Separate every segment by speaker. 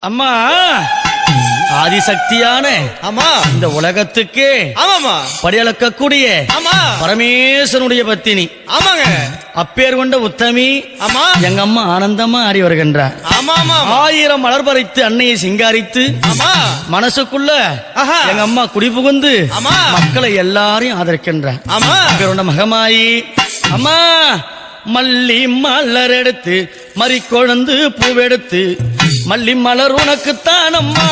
Speaker 1: அம்மா ஆதிசக்தியான
Speaker 2: ஆமா
Speaker 1: இந்த உலகத்துக்கு
Speaker 2: ஆமாமா
Speaker 1: படியளக்கக்கூடிய
Speaker 2: ஆமா
Speaker 1: பரமேஸ்வரனுடைய பத்தினி
Speaker 2: ஆமாங்க
Speaker 1: அப்பேர் கொண்ட உத்தமி
Speaker 2: ஆமா
Speaker 1: எங்க அம்மா ஆனந்தமா ஆடி வருகின்றார்.
Speaker 2: ஆமா ஆமா
Speaker 1: ஆயிரம் மலர் பறித்து அன்னையை சிங்காரித்து
Speaker 2: ஆமா
Speaker 1: மனசுக்குள்ள
Speaker 2: ஆஹா.
Speaker 1: எங்க அம்மா குடிபுகுந்து
Speaker 2: ஆமா.
Speaker 1: மக்களை எல்லாரையும் ஆதரிக்கின்றார்.
Speaker 2: ஆமா
Speaker 1: அப்பேர் கொண்ட மகமாயி அம்மா மல்லி மலர் எடுத்து மறிக்கொழுந்து பூவெடுத்து மல்லி மலர் உனக்குத்தான் அம்மா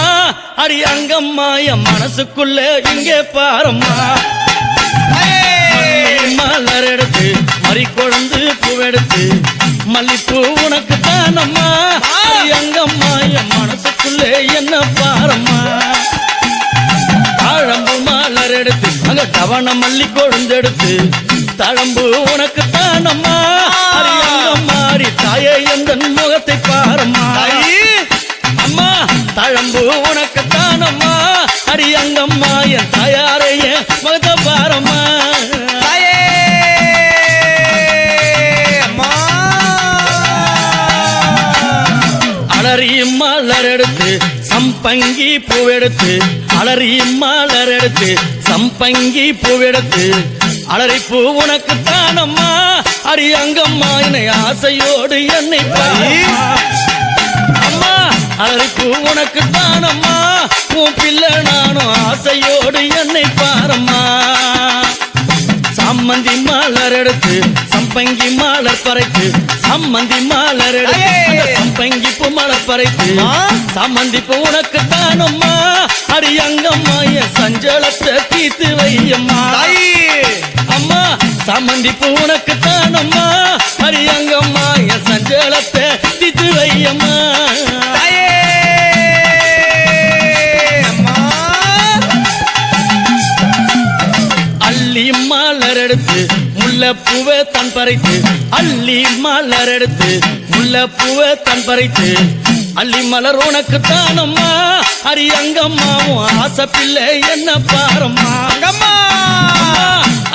Speaker 1: அடி அங்கம்மா என் மனசுக்குள்ள இங்கே பாரம்மா. மல்லி மலர் எடுத்து மறிக்கொழுந்து பூவெடுத்து மல்லிப்பூ உனக்குத்தான் அம்மா அடி அங்கம்மா என் மனசுக்குள்ள என்ன பாரம்மா. தாழம்பு மலர் எடுத்து அங்க கவன மல்லி கொழுந்தெடுத்து தழம்பு உனக்குத்தான் அம்மா அடி அங்கம்மா அடி தாயே எந்த முகத்தை பாரம்மா. அம்மா தழம்பு உனக்குத்தான் அம்மா அடி அங்கம்மா என் தாயாரைய முகத்தை பாரம்மா. அலறி மலர் எடுத்து சம்பங்கி பூவெடுத்து அலறி மலர் எடுத்து சம்பங்கி பூவெடுத்து அலறி பூ உனக்குத்தான் அம்மா அடி அங்கம்மா என்னை ஆசையோடு என்னை அம்மா அலறி பூ உனக்குத்தான் அம்மா உன் பிள்ளை நானும் ஆசையோடு என்னை பாரம்மா. சம்மந்தி மலர் எடுத்து சம்பங்கி மலர் பறைத்து சம்மந்தி மலர் எடுத்து சம்பங்கி பூ மலர் பறைத்து சம்மந்தி பூ உனக்குத்தான் அம்மா அடி அங்கம்மா என் சஞ்சலத்தை தீர்த்து வையம்மா. அம்மா சம்மந்தி பூ உனக்குத்தான் அம்மா அடி அங்கம்மா என் சஞ்சலத்தை தீர்த்து வையம்மா. அள்ளி மலர் எடுத்து முல்லைப்பூவை தன் பறித்து அள்ளி மலர் எடுத்து முல்லைப்பூவை தன் பறித்து அள்ளி மலர் உனக்குத்தான் அம்மா அடி அங்கம்மாவும் ஆசை பிள்ளை என்ன பாரம்மா.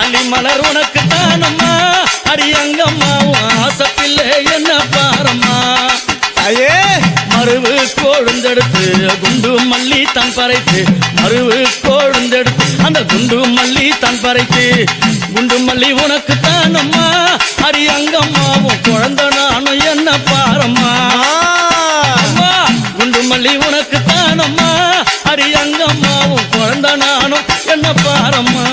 Speaker 1: அள்ளி மலர் உனக்குத்தான் அம்மா அடி அங்கம்மாவும் ஆசை பிள்ளை என்ன பாரம்மா. மருவு கொழுந்தெடுத்து குண்டு மல்லி தன் பறைத்து மருவு கொழுந்தெடுத்து அந்த குண்டு மல்லி தன் பறைத்து குண்டு மல்லி உனக்குத்தான் அம்மா அடி அங்கம்மாவும் குழந்தை நானும் என்ன பாரம்மா. அம்மா குண்டு மல்லி உனக்குத்தான் அம்மா அடி அங்கம்மாவும் குழந்தை நானும் என்ன பாரம்மா.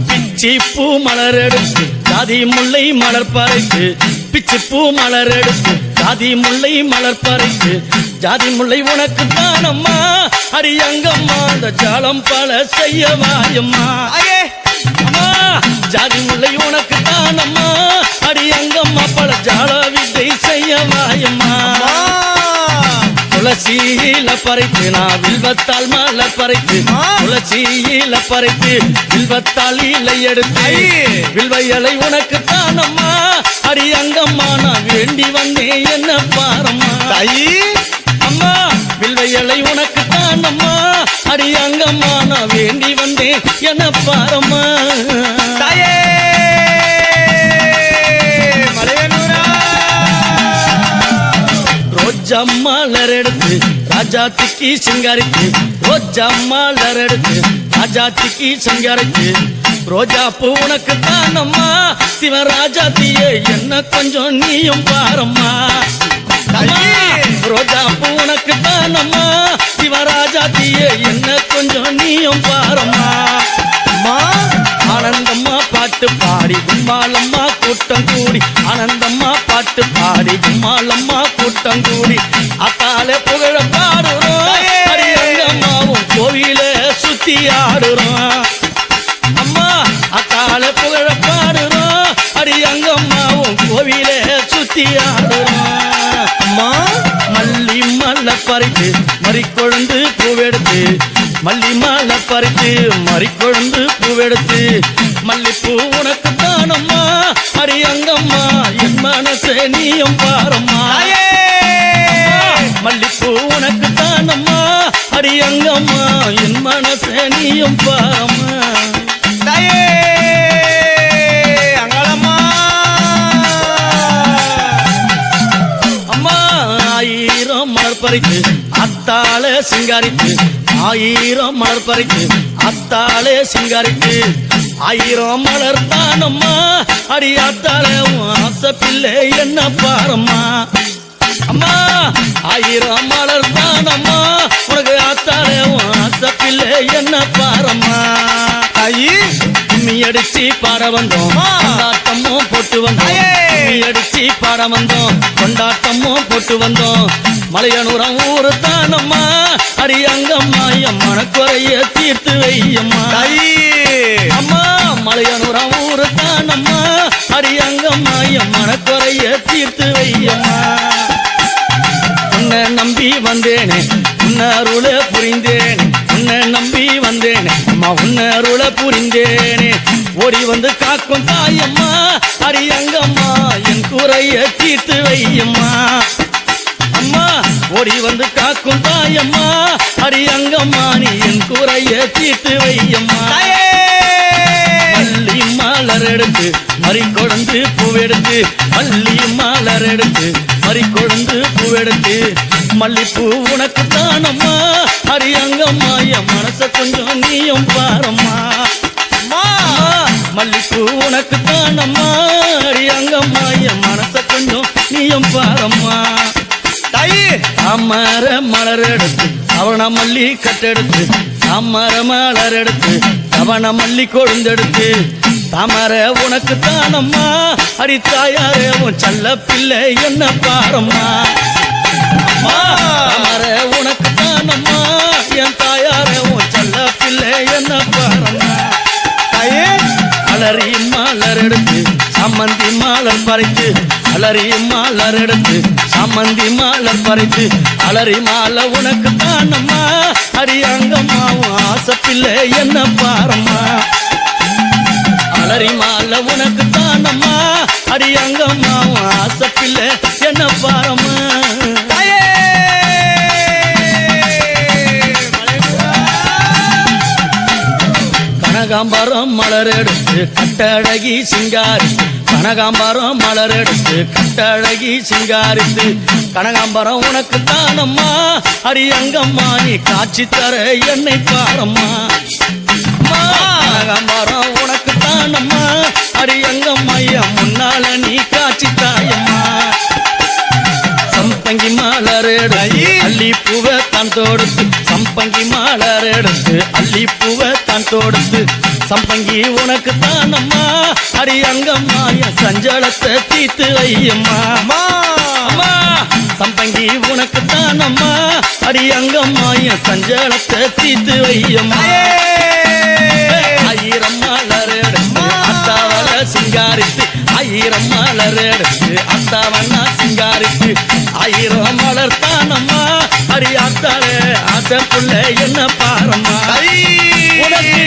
Speaker 1: பிச்சி பூ மலர் எடுத்து ஜாதி முல்லை மலர் பறைத்து பிச்சி பூ மலர் எடுத்து ஜாதி முல்லை மலர் பறைத்து ஜாதி முல்லை உனக்குத்தான் அம்மா அடி அங்கம்மா அந்த ஜாலம் பல செய்ய வாயம்மா. அம்மா ஜாதி முல்லை உனக்குத்தான் அம்மா அடி அங்கம்மா பல ஜால வித்தை செய்ய வாயம்மா. துளசியில பறைத்து நான் வில்வத்தால் மலர் பறைத்து துளசியில பறைத்து வில்வத்தால் இலை எடுத்து வில்வையலை உனக்குத்தான் அம்மா அடி அங்கம்மா நான் வேண்டி வந்தேன் என்ன பாரம்மா. அம்மா வில்வையலை உனக்குத்தான் அம்மா அடி அங்கம்மா நான் வேண்டி வந்தேன் என்ன பாரம்மா. ரோஜா மலர் எடுத்து ராஜாத்திக்கு சிங்காரித்து ரோஜா மலர் எடுத்து ராஜாத்திக்கு சிங்காரித்து ரோஜா பூ உனக்குத்தான் அம்மா சிவராஜாத்தியே என்ன கொஞ்சம் நீயும் பாரம்மா. ரோஜா பூ உனக்குத்தான் அம்மா சிவராஜாத்தியே என்ன கொஞ்சம் நீயும் பாரம்மா. ஆனந்தம்மா பாட்டு பாடி கும்மாலம்மா கூட்டம் கூடி ஆனந்தம்மா பாட்டு பாடி கும்மாலம்மா கூட்டம் கூடி அத்தால புகழ பாடுறோம் அடி அங்கம்மாவும் கோவில சுத்தி ஆடுறோம். அம்மா அத்தால புகழ பாடுறோம் அடி அங்கம்மாவும் கோவில சுத்தி ஆடுறோம். அம்மா மல்லி மலர் பறித்து மறிக்கொழுந்து பூவெடுத்து மல்லி மலர் பறித்து மறிக்கொழுந்து பூவெடுத்து மல்லிப்பூ உனக்குத்தான் அம்மா அடி அங்கம்மா என் மனசே நீயும் பாரம்மா. மல்லிப்பூ உனக்குத்தான் அம்மா அடி அங்கம்மா என் மனசே நீயும் பாரம்மா.
Speaker 2: அங்களம்மா
Speaker 1: பறித்து அத்தாளே சிங்காரித்து 1000 மலர் பறித்து அத்தாளே சிங்காரித்து 1000 மலர் தானம்மா அடி அத்தாளே ஆசை பிள்ளை என்ன பாரம்மா அம்மா 1000 மலர் தானம்மா உனக்கு அத்தாளே ஆசை பிள்ளை என்ன பாரம்மா
Speaker 2: தாயி
Speaker 1: கும்மி அடிச்சு பாட வந்தோம் கொண்டாட்டமும் போட்டு வந்தோம் கும்மி அடிச்சு பாட வந்தோம் கொண்டாட்டமும் போட்டு வந்தோம் மலையனூரம் ஊரு தானம்மா அடி அங்கம்மா என் மனக்குறைய தீர்த்து வையம்மா
Speaker 2: தாயி
Speaker 1: அம்மா மலையனூரம் ஊரு தானம்மா அடி அங்கம்மா என் மனக்குறைய தீர்த்து வையம்மா உன்னை நம்பி வந்தேனே உன்னருள புரிந்தேனே உன்னை நம்பி வந்தேனே அம்மா உன்னருள புரிந்தேனே ஓடி வந்து காக்கும் தாயம்மா அடி அங்கம்மா என் குறைய தீர்த்து வையம்மா அம்மா ஓடி வந்து காக்கும் தாயம்மா அடி அங்கம்மா நீ என் குறைய தீர்த்து வையம்மா மல்லி மலர் எடுத்து மறி கொழுந்து பூவெடுத்து மல்லி மலர் எடுத்து மறி கொழுந்து பூவெடுத்து மல்லிப்பூ உனக்கு தானம்மா அடி அங்கம்மா என் மனச கொஞ்சம் நீயும் பாரம்மா மல்லிப்பூ உனக்கு தானம்மா அடி அங்கம்மா என் மனச கொஞ்சம் நீயும் பாரம்மா
Speaker 2: தாயி
Speaker 1: தாமர மலர் எடுத்து அவன மல்லி கட்டெடுத்து தாமர மலர் எடுத்து அவன மல்லி கொழுந்தெடுத்து தாமர உனக்கு தானம்மா அடி தாயாரே உன் செல்ல பிள்ளை என்ன பாரம்மா தாமர உனக்கு தானம்மா என் தாயாரே உன் செல்ல பிள்ளை என்ன பாரம்மா
Speaker 2: தாயி
Speaker 1: அலறி மலர் எடுத்து சம்மந்தி மலர் பறித்து அலறி மலர் எடுத்து சம்மந்தி மலர் பறித்து அலறி மாலை உனக்கு தானம்மா அடி அங்கம்மா ஆசை பிள்ளை என்ன பாரம்மா அலறி மாலை உனக்கு தானம்மா அடி அங்கம்மா ஆசை பிள்ளை என்ன பாரம்மா கனகாம்பரம் மலர் எடுத்து கட்டழகி சிங்காரித்து கனகாம்பரம் மலர் எடுத்து கட்டழகி சிங்காரித்து கனகாம்பரம் உனக்கு தானம்மா அடி அங்கம்மா நீ காட்சி தர என்னை பாரம்மா கனகாம்பரம் உனக்கு தானம்மா அடி அங்கம்மா என் முன்னால நீ காட்சி தாயம்மா சம்பங்கி மலர் எடுத்து அள்ளி பூவை தான் தொடுத்து சம்பங்கி மலர் எடுத்து அள்ளி பூவை தான் தொடுத்து சம்பங்கி உனக்கு தானம்மா அடி அங்கம்மா என் சஞ்சலத்தை தீர்த்து வையம்மா அம்மா சம்பங்கி உனக்கு தானம்மா அடி அங்கம்மா என் சஞ்சலத்தை தீர்த்து வையம்மா 1000 மலர் எடுத்து அத்தாவல சிங்காரித்து 1000 மலர் எடுத்து அத்தாவண்ணா சிங்காரித்து 1000 மலர் தானம்மா அடி அத்தாலே ஆசை புள்ள என்ன பாரம்மா உனக்கு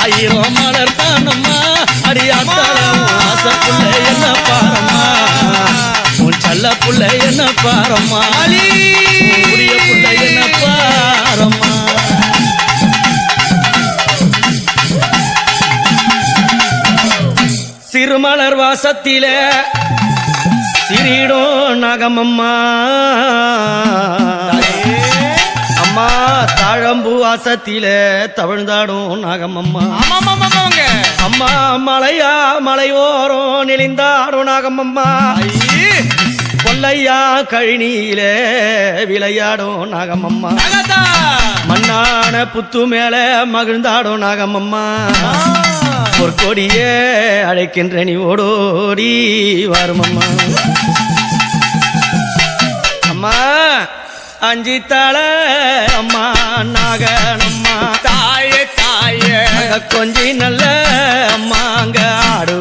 Speaker 1: 1000 மலர் தானம்மா அடி அத்தாலே ஆசை புள்ள என்ன பாரம்மா உன் செல்ல புள்ள என்ன பாரம்மா உரிய புள்ள என்ன பாரம்மா சிறுமலர் வாசத்திலே சிறிடும் நகமம்மா அம்மா தாழம்பூ வாசத்திலே தவிழ்ந்தாடும் நாகமம்மா அம்மா மலையா மலையோரம் நெளிந்தாடும் நாகமம்மா கொல்லையா கழினியிலே விளையாடும் நாகமம்மா மண்ணான புத்து மேல மகிழ்ந்தாடும் நாகமம்மா பொற்கொடியே அழைக்கின்ற நீ ஓடோடி வருமம்மா அம்மா அஞ்சி தல அம்மா நாகனம்மா
Speaker 2: தாயே தாயே
Speaker 1: கொஞ்சி நல்ல அம்மா அங்க ஆடு